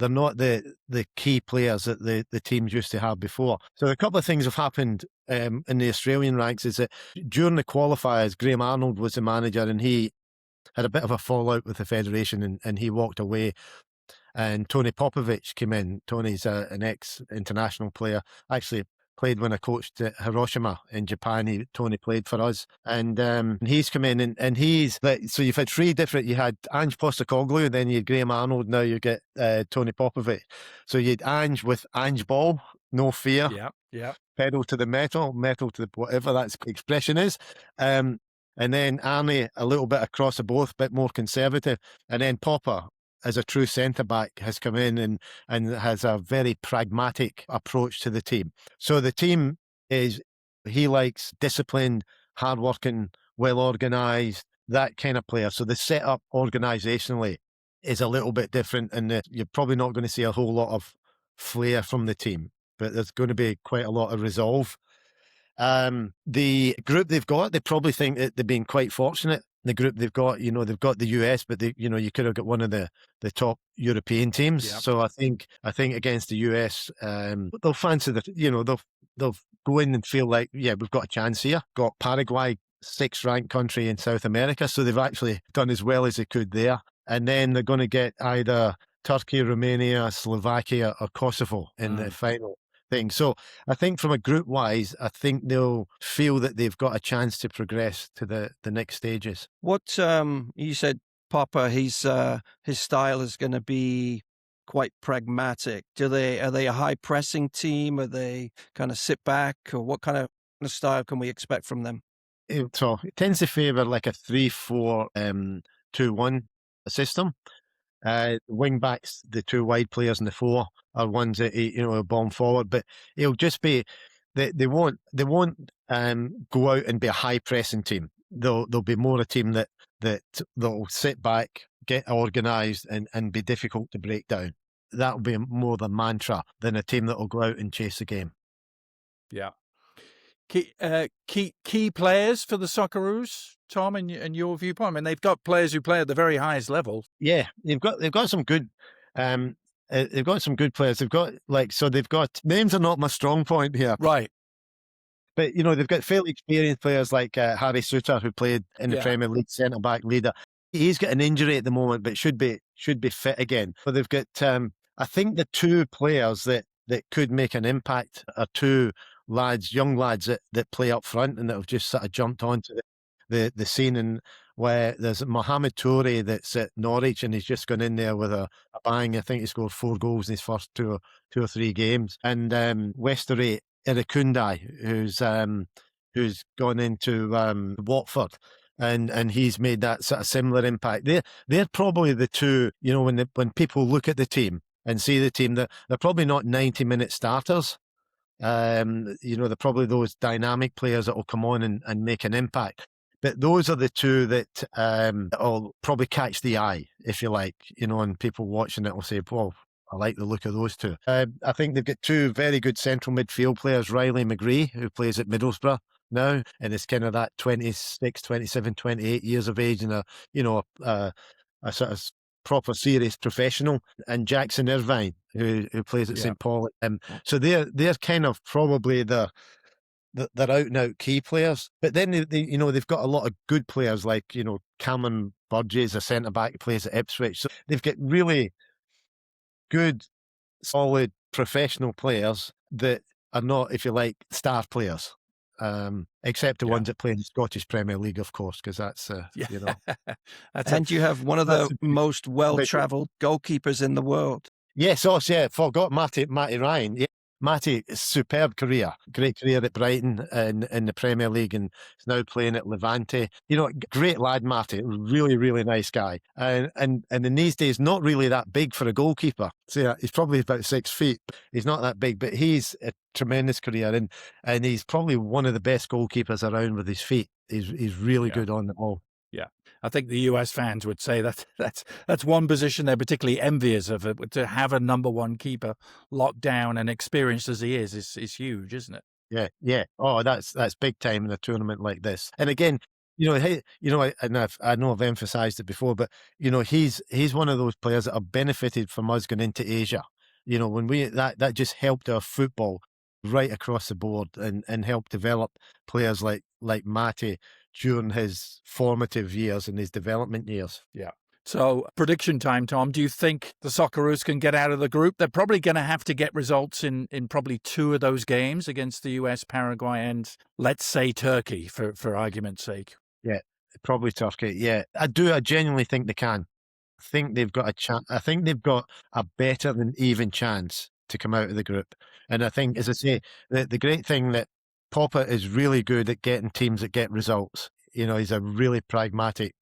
not the key players that the teams used to have before. So a couple of things have happened in the Australian ranks is that during the qualifiers, Graham Arnold was the manager and he had a bit of a fallout with the federation and he walked away. And Tony Popovich came in. Tony's an ex-international player. Actually played when I coached at Hiroshima in Japan. Tony played for us. And he's come in and he's... So you've had three different... You had Ange Postecoglou, then you had Graham Arnold, now you get Tony Popovich. So you had Ange with Ange Ball, no fear. Yeah. Pedal to the metal to the whatever that expression is. And then Arnie, a little bit across the both, a bit more conservative. And then Popper, as a true centre-back, has come in and has a very pragmatic approach to the team. So the team he likes disciplined, hard-working, well-organised, that kind of player. So the setup organisationally is a little bit different and you're probably not going to see a whole lot of flair from the team, but there's going to be quite a lot of resolve. The group they've got, they probably think that they've been quite fortunate. The group they've got, they've got the US, but you could have got one of the top European teams. Yep. So I think against the US, they'll fancy they'll go in and feel like, yeah, we've got a chance here. Got Paraguay, 6th ranked country in South America, so they've actually done as well as they could there. And then they're going to get either Turkey, Romania, Slovakia, or Kosovo in the final thing. So I think from a group wise, I think they'll feel that they've got a chance to progress to the next stages. What you said, Papa, his style is going to be quite pragmatic. Are they a high pressing team? Are they kind of sit back, or what kind of style can we expect from them? So it tends to favour like a 3-4-2-1 system. Wing backs, the two wide players and the four are ones that are bomb forward, but it'll just be they won't go out and be a high pressing team. They'll be more a team that they'll sit back, get organised, and be difficult to break down. That'll be more the mantra than a team that will go out and chase the game. Yeah. Key players for the Socceroos, Tom, in your viewpoint. I mean, they've got players who play at the very highest level. Yeah, they've got some good. They've got some good players. They've got names are not my strong point here. Right. But, they've got fairly experienced players like Harry Suter, who played in the Premier League, centre-back leader. He's got an injury at the moment, but should be fit again. But they've got, I think the two players that could make an impact are two young lads that play up front and that have just sort of jumped onto the scene. And where there's Mohamed Toure that's at Norwich, and he's just gone in there with a bang. I think he scored 4 goals in his first two or three games. And Westere Irakundai, who's gone into Watford. And he's made that sort of similar impact. They're probably the two, when people look at the team and see the team, they're probably not 90-minute starters. They're probably those dynamic players that will come on and make an impact. But those are the two that will probably catch the eye, if you like, and people watching it will say, "Well, I like the look of those two." I think they've got two very good central midfield players, Riley McGree, who plays at Middlesbrough now, and is kind of that 26, 27, 28 years of age, and a sort of proper serious professional, and Jackson Irvine, who plays at St. Paul. So they're kind of probably they're out and out key players. But then they've got a lot of good players like Cameron Burgess, a centre back, plays at Ipswich. So they've got really good, solid professional players that are not, if you like, star players. Except the ones that play in the Scottish Premier League, of course, because that's and you have one of the most well-travelled goalkeepers in the world. Yes, forgot Matty Ryan. Yeah. Matty, superb career, great career at Brighton in the Premier League, and is now playing at Levante. Great lad, Matty, really, really nice guy. And in these days, not really that big for a goalkeeper. So he's probably about 6 feet. He's not that big, but he's a tremendous career, and he's probably one of the best goalkeepers around with his feet. He's really good on the ball. Yeah, I think the US fans would say that's one position they're particularly envious of. To have a number one keeper locked down and experienced as he is huge, isn't it? Yeah. Oh, that's big time in a tournament like this. And again, I know I've emphasised it before, but he's one of those players that have benefited from us going into Asia. When that just helped our football right across the board and helped develop players like Matty during his formative years and his development years. Yeah. So prediction time, Tom. Do you think the Socceroos can get out of the group? They're probably going to have to get results in probably 2 of those games against the US, Paraguay, and let's say Turkey for argument's sake. Yeah, probably Turkey. Yeah, I genuinely think they can. I think they've got a chance. I think they've got a better than even chance to come out of the group. And I think, as I say, the great thing that Popper is really good at getting teams that get results. He's a really pragmatic,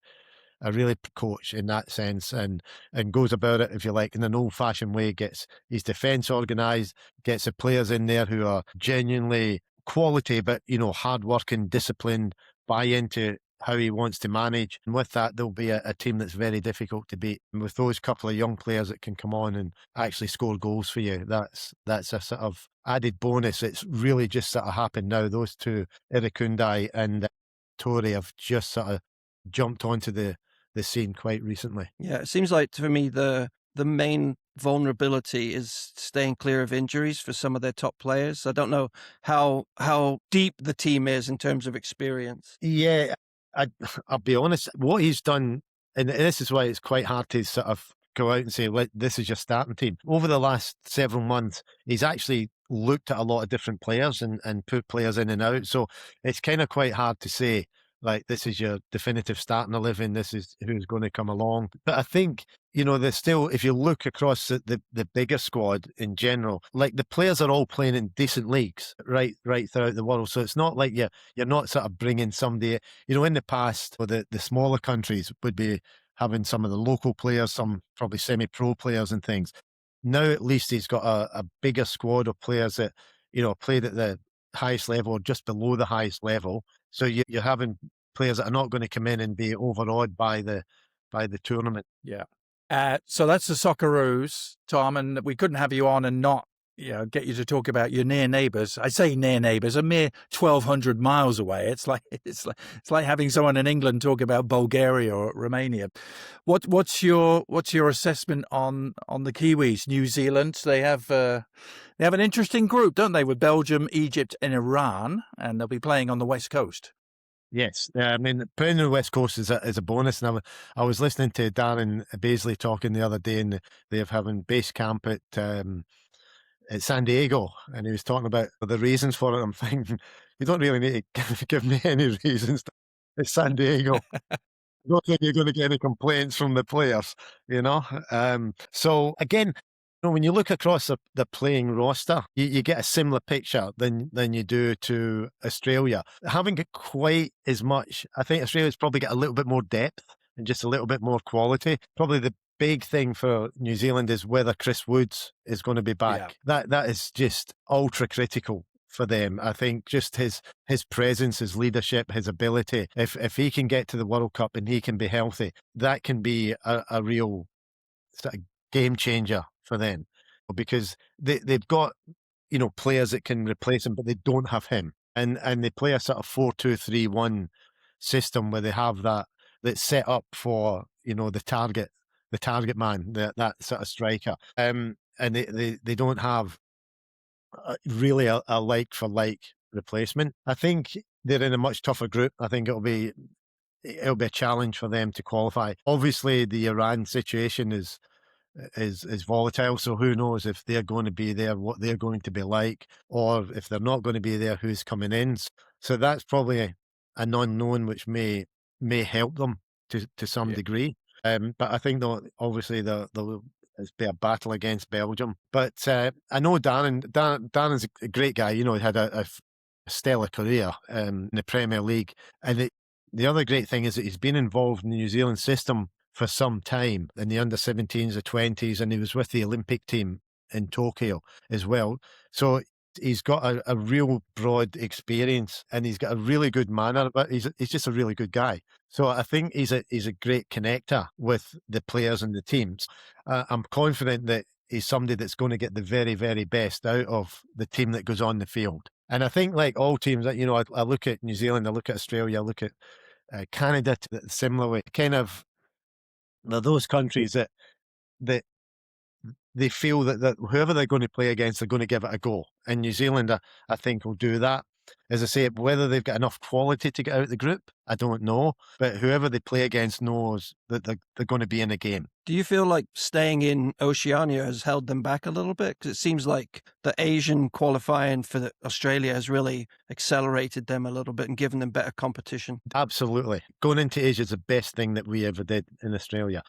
a really coach in that sense, and goes about it, if you like, in an old-fashioned way. Gets his defence organised, gets the players in there who are genuinely quality, but hard-working, disciplined, buy into how he wants to manage. And with that, there'll be a team that's very difficult to beat. And with those couple of young players that can come on and actually score goals for you, that's a sort of added bonus. It's really just sort of happened now. Those two, Irakundai and Toure, have just sort of jumped onto the scene quite recently. Yeah, it seems like for me the main vulnerability is staying clear of injuries for some of their top players. I don't know how deep the team is in terms of experience. Yeah, I'll be honest, what he's done, and this is why it's quite hard to sort of go out and say, this is your starting team. Over the last several months, he's actually looked at a lot of different players and put players in and out. So it's kind of quite hard to say, this is your definitive starting 11, this is who's going to come along. But I think, there's still, if you look across the bigger squad in general, the players are all playing in decent leagues right throughout the world. So it's not like you're not sort of bringing somebody, in the past, the smaller countries would be having some of the local players, some probably semi-pro players and things. Now at least he's got a bigger squad of players that, played at the highest level or just below the highest level. So you're having players that are not going to come in and be overawed by the tournament. Yeah. So that's the Socceroos, Tom, and we couldn't have you on and not get you to talk about your near neighbours. I say near neighbours, a mere 1,200 miles away. It's like having someone in England talk about Bulgaria or Romania. What's your assessment on the Kiwis? New Zealand, they have an interesting group, don't they, with Belgium, Egypt, and Iran, and they'll be playing on the West Coast. Yes, I mean, playing on the West Coast is a bonus. And I was listening to Darren Baisley talking the other day, and they're having base camp at San Diego, and he was talking about the reasons for it. I'm thinking, you don't really need to give me any reasons. It's San Diego. I don't think you're going to get any complaints from the players, So again, when you look across the playing roster, you get a similar picture than you do to Australia. Haven't got quite as much. I think Australia's probably got a little bit more depth and just a little bit more quality. Probably the big thing for New Zealand is whether Chris Woods is going to be back. Yeah. That is just ultra critical for them. I think just his presence, his leadership, his ability. If he can get to the World Cup and he can be healthy, that can be a real sort of game changer for them, because they've got players that can replace him, but they don't have him, and they play a sort of 4-2-3-1 system where they have that's set up for the target man, that sort of striker, and they don't have really a like for like replacement. I think they're in a much tougher group. I think it'll be a challenge for them to qualify. Obviously, the Iran situation is volatile, so who knows if they're going to be there, what they're going to be like, or if they're not going to be there, who's coming in. So that's probably an unknown, which may help them to some degree. But I think obviously there'll be a battle against Belgium. But I know Darren's a great guy. He had a stellar career in the Premier League, and the other great thing is that he's been involved in the New Zealand system for some time, in the under-17s, the 20s, and he was with the Olympic team in Tokyo as well. So he's got a real broad experience, and he's got a really good manner, but he's just a really good guy. So I think he's a great connector with the players and the teams. I'm confident that he's somebody that's going to get the very, very best out of the team that goes on the field. And I think, like all teams, I look at New Zealand, I look at Australia, I look at Canada similar way. Kind of, they're those countries that they feel that whoever they're going to play against, they're going to give it a go. And New Zealand, I think, will do that. As I say, whether they've got enough quality to get out of the group, I don't know. But whoever they play against knows that they're going to be in a game. Do you feel like staying in Oceania has held them back a little bit? Because it seems like the Asian qualifying for Australia has really accelerated them a little bit and given them better competition. Absolutely. Going into Asia is the best thing that we ever did in Australia.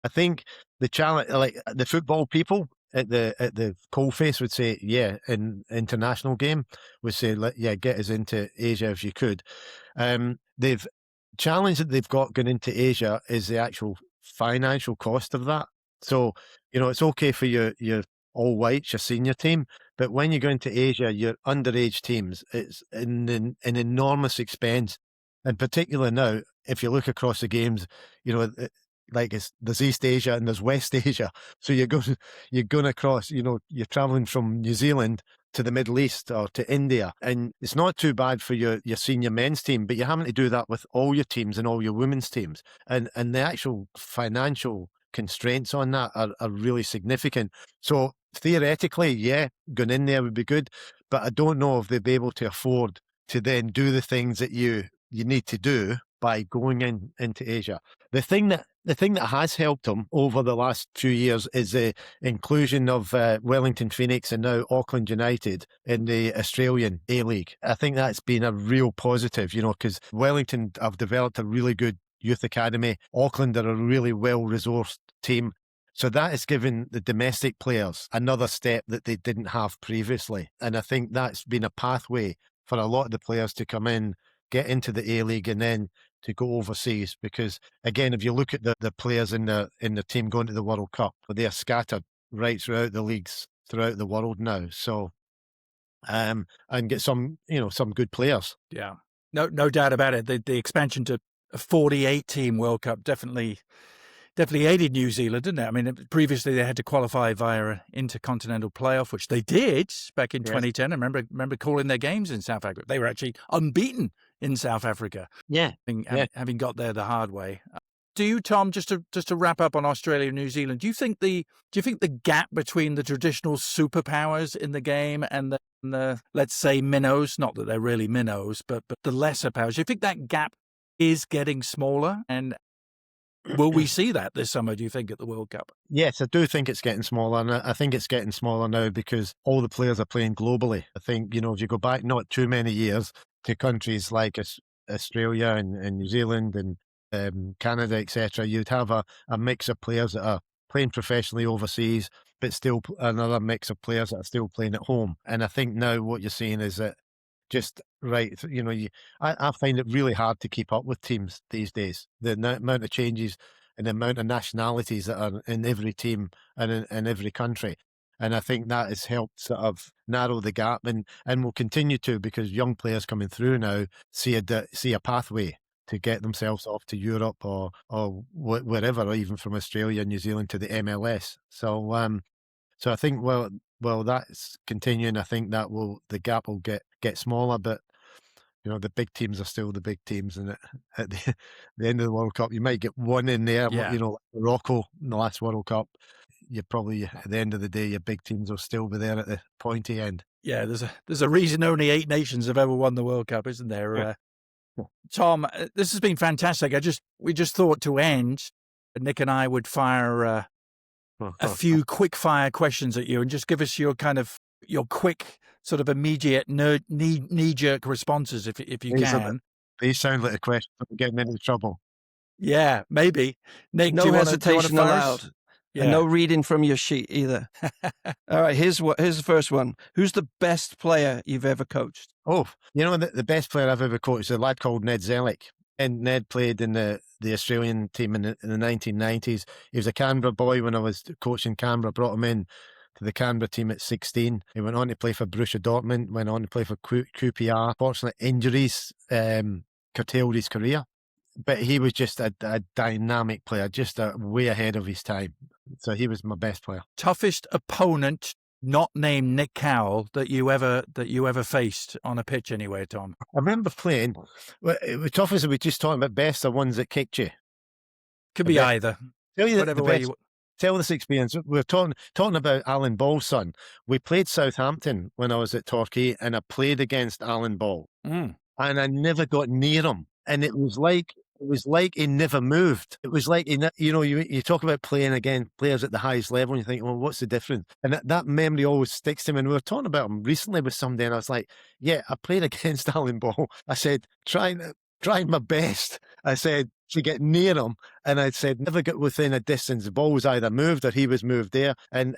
I think the challenge, like the football people at the coalface would say, in international game, would say, get us into Asia if you could. They've challenge that they've got going into Asia is the actual financial cost of that. So, it's okay for your all whites, your senior team, but when you go into Asia, your underage teams, it's an enormous expense. In particular now, if you look across the games, there's East Asia and there's West Asia. So you're going across, you're traveling from New Zealand to the Middle East or to India. And it's not too bad for your senior men's team, but you're having to do that with all your teams and all your women's teams. And the actual financial constraints on that are really significant. So theoretically, going in there would be good, but I don't know if they'd be able to afford to then do the things that you need to do by going into Asia. The thing that has helped them over the last few years is the inclusion of Wellington Phoenix and now Auckland United in the Australian A-League. I think that's been a real positive, because Wellington have developed a really good youth academy. Auckland are a really well-resourced team. So that has given the domestic players another step that they didn't have previously. And I think that's been a pathway for a lot of the players to come in, get into the A-League and then to go overseas. Because again, if you look at the players in the team going to the World Cup, they are scattered right throughout the leagues throughout the world now. So and get some good players. Yeah, no doubt about it. The expansion to a 48 team World Cup definitely definitely aided New Zealand, didn't it? I mean, previously they had to qualify via an intercontinental playoff, which they did back in 2010. I remember calling their games in South Africa. They were actually unbeaten in South Africa. Yeah. Having got there the hard way. Do you, Tom, just to wrap up on Australia and New Zealand, do you think the gap between the traditional superpowers in the game and the let's say minnows, not that they're really minnows, but the lesser powers, do you think that gap is getting smaller? And will we see that this summer, do you think, at the World Cup? Yes, I do think it's getting smaller, and I think it's getting smaller now because all the players are playing globally. I think, if you go back not too many years to countries like Australia and New Zealand and Canada, etc., you'd have a mix of players that are playing professionally overseas, but still another mix of players that are still playing at home. And I think now what you're seeing is that I find it really hard to keep up with teams these days. The amount of changes and the amount of nationalities that are in every team and in every country. And I think that has helped sort of narrow the gap and will continue to, because young players coming through now see a pathway to get themselves off to Europe or wherever, or even from Australia and New Zealand to the MLS. So I think well that's continuing. I think that the gap will get smaller, but the big teams are still the big teams, and at the end of the World Cup you might get one in there. Yeah. Like Morocco in the last World Cup, you probably at the end of the day your big teams will still be there at the pointy end. Yeah, there's a reason only 8 nations have ever won the World Cup, isn't there? Yeah. Tom, this has been fantastic. We just thought to end, Nick and I would fire a few quick fire questions at you and just give us your quick sort of immediate knee jerk responses if you can. These sound like a question for getting into trouble. Yeah, maybe. Nick, no hesitation allowed. Yeah. And no reading from your sheet either. All right, here's the first one. Who's the best player you've ever coached? Oh, the best player I've ever coached is a lad called Ned Zellick. And Ned played in the Australian team in the 1990s. He was a Canberra boy when I was coaching Canberra. Brought him in to the Canberra team at 16. He went on to play for Borussia Dortmund, went on to play for QPR. Fortunately, injuries curtailed his career. But he was just a dynamic player, just way ahead of his time. So he was my best player. Toughest opponent, not named Nick Cowell, that you ever faced on a pitch anywhere, Tom? I remember playing. Well, it was toughest. We just talking about best are ones that kicked you. Could be either. Tell you whatever way you. Tell this experience. We're talking about Alan Ball's son. We played Southampton when I was at Torquay, and I played against Alan Ball, and I never got near him. And it was like he never moved. It was like, you talk about playing against players at the highest level and you think, well, what's the difference? And that memory always sticks to me. And we were talking about him recently with somebody and I was like, yeah, I played against Alan Ball. I said, trying my best. I said, to get near him. And I said, never get within a distance. The ball was either moved or he was moved there. And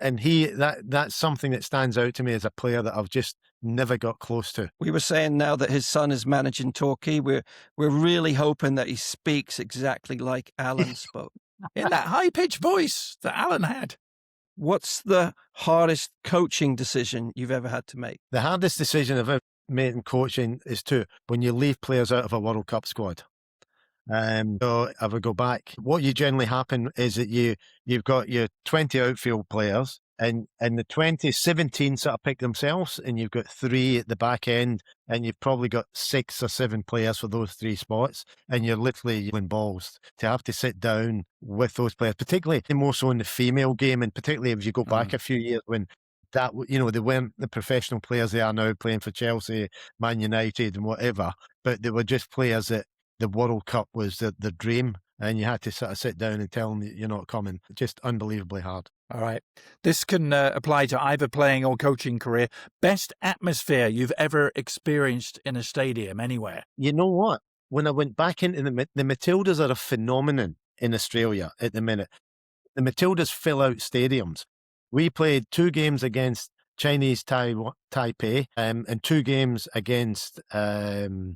that's something that stands out to me as a player that I've just never got close to. We were saying now that his son is managing Torquay, we're really hoping that he speaks exactly like Alan spoke. In that high-pitched voice that Alan had. What's the hardest coaching decision you've ever had to make? The hardest decision I've ever made in coaching is when you leave players out of a World Cup squad. So if I go back, what you generally happen is that you've got your 20 outfield players and the 17 sort of pick themselves, and you've got 3 at the back end, and you've probably got 6 or 7 players for those 3 spots, and you're literally in balls to have to sit down with those players, particularly more so in the female game, and particularly if you go back a few years when that, they weren't the professional players they are now playing for Chelsea, Man United and whatever, but they were just players that the World Cup was the dream, and you had to sort of sit down and tell them that you're not coming. Just unbelievably hard. All right. This can apply to either playing or coaching career. Best atmosphere you've ever experienced in a stadium anywhere? You know what? When I went back into the Matildas are a phenomenon in Australia at the minute. The Matildas fill out stadiums. We played 2 games against Chinese Taipei and 2 games against the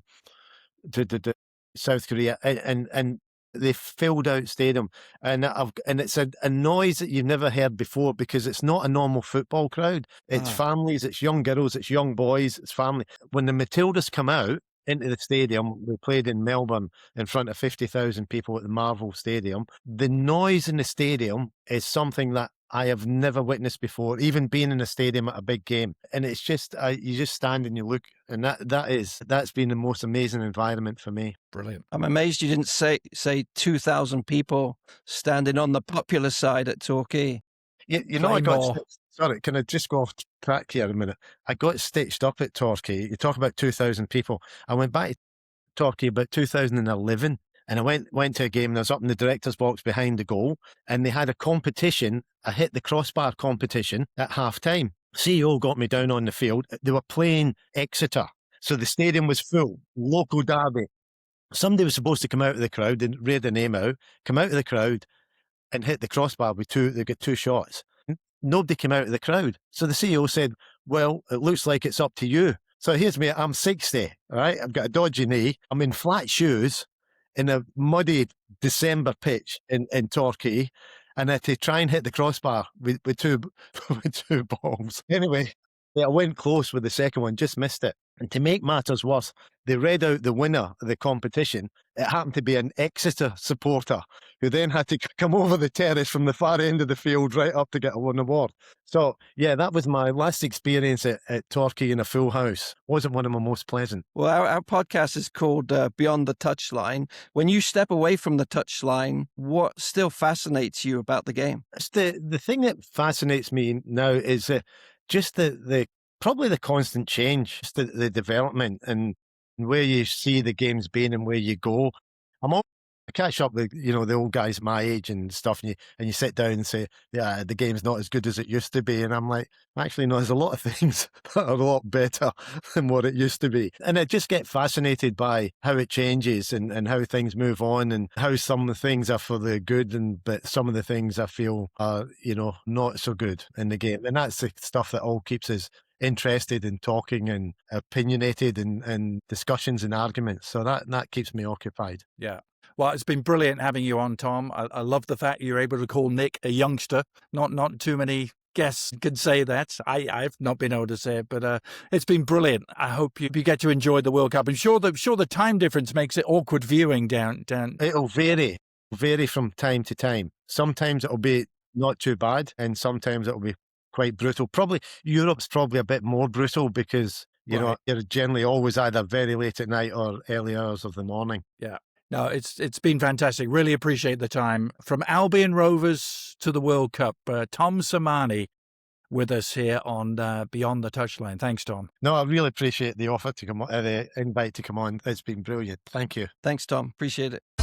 South Korea, and they filled out stadium, and it's a noise that you've never heard before because it's not a normal football crowd. It's families, it's young girls, it's young boys, it's family. When the Matildas come out, into the stadium. We played in Melbourne in front of 50,000 people at the Marvel Stadium. The noise in the stadium is something that I have never witnessed before, even being in a stadium at a big game. And it's just, you just stand and you look, and that's been the most amazing environment for me. Brilliant. I'm amazed you didn't say 2,000 people standing on the popular side at Torquay. You know, sorry, can I just go off track here a minute? I got stitched up at Torquay. You talk about 2,000 people. I went back to Torquay about 2011, and I went to a game, and I was up in the director's box behind the goal, and they had a competition, a hit the crossbar competition at half time. CEO got me down on the field. They were playing Exeter, so the stadium was full, local derby. Somebody was supposed to come out of the crowd and read their name out, come out of the crowd and hit the crossbar with they got 2 shots. Nobody came out of the crowd. So the CEO said, well, it looks like it's up to you. So here's me, I'm 60, all right? I've got a dodgy knee. I'm in flat shoes in a muddy December pitch in Torquay, and I had to try and hit the crossbar with two with 2 balls. Anyway, I went close with the second one, just missed it. And to make matters worse, they read out the winner of the competition. It happened to be an Exeter supporter who then had to come over the terrace from the far end of the field right up to get an award. So, yeah, that was my last experience at Torquay in a full house. Wasn't one of my most pleasant. Well, our podcast is called Beyond the Touchline. When you step away from the touchline, what still fascinates you about the game? It's the thing that fascinates me now is just probably the constant change, just the development and where you see the games being and where you go. I catch up with, the old guys my age and stuff, and you sit down and say, yeah, the game's not as good as it used to be. And I'm like, actually, no, there's a lot of things that are a lot better than what it used to be. And I just get fascinated by how it changes and how things move on and how some of the things are for the good, but some of the things I feel are, not so good in the game. And that's the stuff that all keeps us interested in talking and opinionated and discussions and arguments. So that keeps me occupied. Yeah. Well, it's been brilliant having you on, Tom. I love the fact you're able to call Nick a youngster. Not too many guests can say that. I've not been able to say it, but it's been brilliant. I hope you get to enjoy the World Cup. I'm sure the time difference makes it awkward viewing down. It'll vary from time to time. Sometimes it'll be not too bad, and sometimes it'll be quite brutal. Probably Europe's probably a bit more brutal because you're generally always either very late at night or early hours of the morning. Yeah. No, it's been fantastic. Really appreciate the time. From Albion Rovers to the World Cup, Tom Sermanni with us here on Beyond the Touchline. Thanks, Tom. No, I really appreciate the offer to come on, the invite to come on. It's been brilliant. Thank you. Thanks, Tom. Appreciate it.